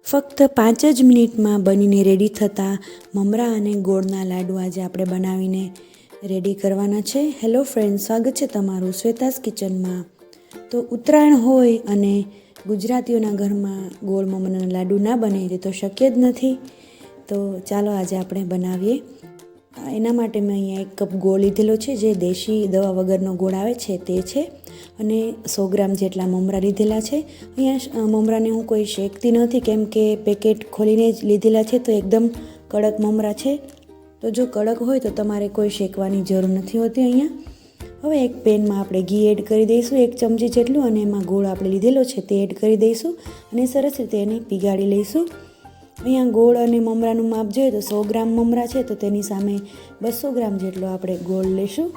ફક્ત 5 જ મિનિટમાં બનીને રેડી થતા મમરા અને ગોળના લાડુ આજે આપણે બનાવીને રેડી કરવાના છે. હેલો ફ્રેન્ડ, સ્વાગત છે તમારું શ્વેતાસ કિચનમાં. તો ઉત્તરાયણ હોય અને ગુજરાતીઓના ઘરમાં ગોળ મમરાના લાડુ ના બને તે તો શક્ય જ નથી. તો ચાલો આજે આપણે બનાવીએ. એના માટે મેં અહીંયા 1 કપ ગોળ લીધેલો છે, જે દેશી દવા વગરનો ગોળ આવે છે તે છે, અને 100 ગ્રામ જેટલા મમરા લીધેલા છે. અહીંયા મમરાને હું કોઈ શેકતી નથી, કેમ કે પેકેટ ખોલીને જ લીધેલા છે, તો એકદમ કડક મમરા છે. તો જો કડક હોય તો તમારે કોઈ શેકવાની જરૂર નથી હોતી. અહીંયા હવે એક પેનમાં આપણે ઘી એડ કરી દઈશું 1 ચમચી જેટલું, અને એમાં ગોળ આપણે લીધેલો છે તે એડ કરી દઈશું અને સરસ રીતે એને પીગાળી લઈશું. અહીંયા ગોળ અને મમરાનું માપ જોઈએ તો 100 ગ્રામ મમરા છે, તો તેની સામે 200 ગ્રામ જેટલો આપણે ગોળ લઈશું.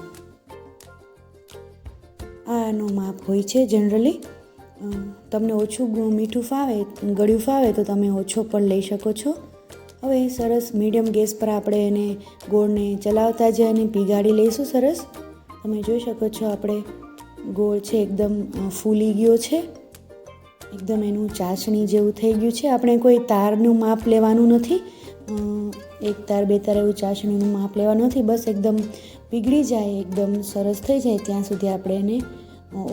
આનો માપ હોય છે જનરલી. તમને ઓછું મીઠું ફાવે, ગળ્યું ફાવે તો તમે ઓછો પણ લઈ શકો છો. હવે સરસ મીડિયમ ગેસ પર આપણે એને ગોળને ચલાવતા જઈએ અને પીગાળી લઈશું. સરસ તમે જોઈ શકો છો આપણે ગોળ છે એકદમ ફૂલી ગયો છે, એકદમ એનું ચાસણી જેવું થઈ ગયું છે. આપણે કોઈ તારનું માપ લેવાનું નથી, 1 તાર 2 તાર એવું ચાસણીનું માપ લેવાનું નથી. બસ એકદમ પીગળી જાય, એકદમ સરસ થઈ જાય ત્યાં સુધી આપણે એને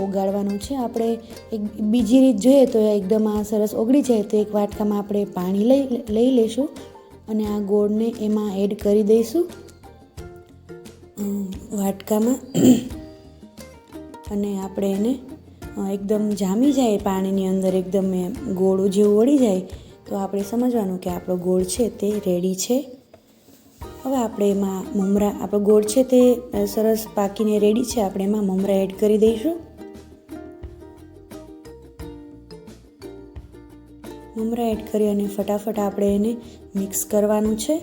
ઓગાળવાનું છે. આપણે એક બીજી રીત જોઈએ તો એકદમ આ સરસ ઓગળી જાય તો એક વાટકામાં આપણે પાણી લઈ લઈશું અને આ ગોળને એમાં એડ કરી દઈશું વાટકામાં, અને આપણે એને એકદમ જામી જાય પાણીની અંદર, એકદમ ગોળ જેવું વળી જાય તો આપણે સમજવાનું કે આપણો ગોળ છે તે રેડી છે. હવે આપણે એમાં આપણો ગોળ છે તે સરસ પાકીને રેડી છે, આપણે એમાં મમરા એડ કરી દઈશું. મમરા એડ કરી અને ફટાફટ આપણે એને મિક્સ કરવાનું છે.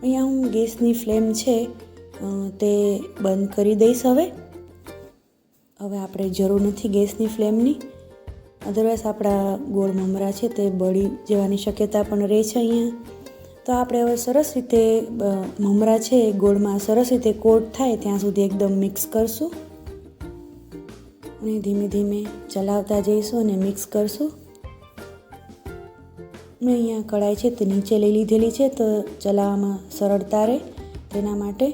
અહીંયા હું ગેસની ફ્લેમ છે તે બંધ કરી દઈશ. હવે આપણે જરૂર નથી ગેસની ફ્લેમની, અધરવાઇઝ આપણા ગોળ મમરા છે તે બળી જવાની શક્યતા પણ રહે છે અહીંયા. તો આપણે હવે સરસ રીતે મમરા છે ગોળમાં સરસ રીતે કોટ થાય ત્યાં સુધી એકદમ મિક્સ કરશું, અને ધીમે ધીમે ચલાવતા જઈશું અને મિક્સ કરશું. મેં અહીંયા કઢાઈ છે તે નીચે લઈ લીધેલી છે, તો ચલાવવામાં સરળતા રહે તેના માટે,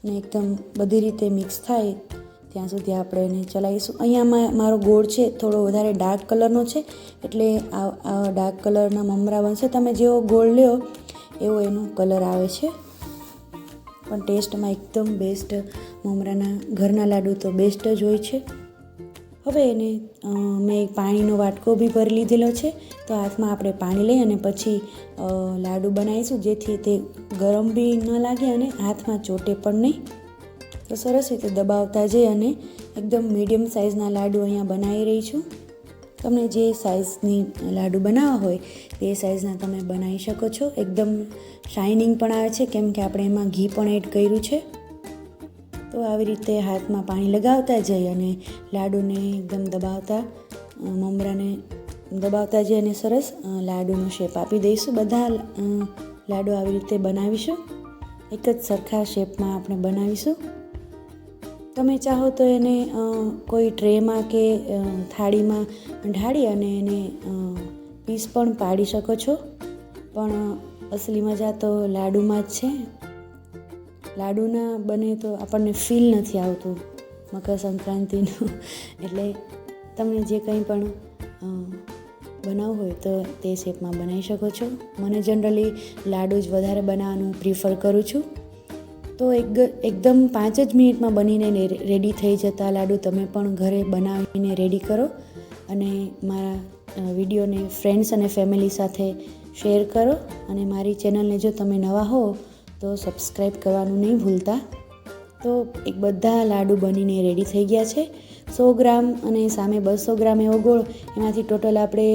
અને એકદમ બધી રીતે મિક્સ થાય ત્યાં સુધી આપણે એને ચલાવીશું. અહીંયા મારો ગોળ છે થોડો વધારે ડાર્ક કલરનો છે, એટલે આ ડાર્ક કલરના મમરા બનશે. તમે જેવો ગોળ લ્યો એવો એનો કલર આવે છે, પણ ટેસ્ટમાં એકદમ બેસ્ટ મમરાના ઘરના લાડુ તો બેસ્ટ જ હોય છે. હવે એને મેં એક પાણીનો વાટકો બી ભરી લીધેલો છે, તો હાથમાં આપણે પાણી લઈ અને પછી લાડુ બનાવીશું, જેથી તે ગરમ બી ન લાગે અને હાથમાં ચોટે પણ નહીં. તો સરસ રીતે દબાવતા જઈ અને એકદમ મીડિયમ સાઇઝના લાડુ અહીંયા બનાવી રહી છું. તમને જે સાઇઝની લાડુ બનાવવા હોય તે સાઇઝના તમે બનાવી શકો છો. એકદમ શાઇનિંગ પણ આવે છે, કેમ કે આપણે એમાં ઘી પણ એડ કર્યું છે. તો આવી રીતે હાથમાં પાણી લગાવતા જઈ અને લાડુને એકદમ દબાવતા, મમરાને દબાવતા જઈ અને સરસ લાડુનો શેપ આપી દઈશું. બધા લાડુ આવી રીતે બનાવીશું, એક જ સરખા શેપમાં આપણે બનાવીશું. તમે ચાહો તો એને કોઈ ટ્રેમાં કે થાળીમાં ઢાળી અને એને પીસ પણ પાડી શકો છો, પણ અસલી મજા તો લાડુમાં જ છે. લાડુના બને તો આપણને ફીલ નથી આવતું મકર સંક્રાંતિનું. એટલે તમને જે કંઈ પણ બનાવવું હોય તો તે શેપમાં બનાવી શકો છો. મને જનરલી લાડુ જ વધારે બનાવવાનું પ્રિફર કરું છું. તો એકદમ 5 જ મિનિટમાં બનીને રેડી થઈ જતા લાડુ તમે પણ ઘરે બનાવીને રેડી કરો, અને મારા વિડીયોને ફ્રેન્ડ્સ અને ફેમિલી સાથે શેર કરો, અને મારી ચેનલને જો તમે નવા હો તો સબસ્ક્રાઈબ કરવાનું નહીં ભૂલતા. તો બધા લાડુ બનીને રેડી થઈ ગયા છે. 100 ગ્રામ અને સામે 200 ગ્રામ એવો ગોળ, એમાંથી ટોટલ આપણે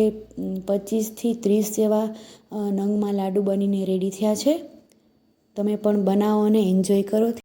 25થી 30 જેવા નંગમાં લાડુ બનીને રેડી થયા છે. તમે પણ બનાવો અને એન્જોય કરો.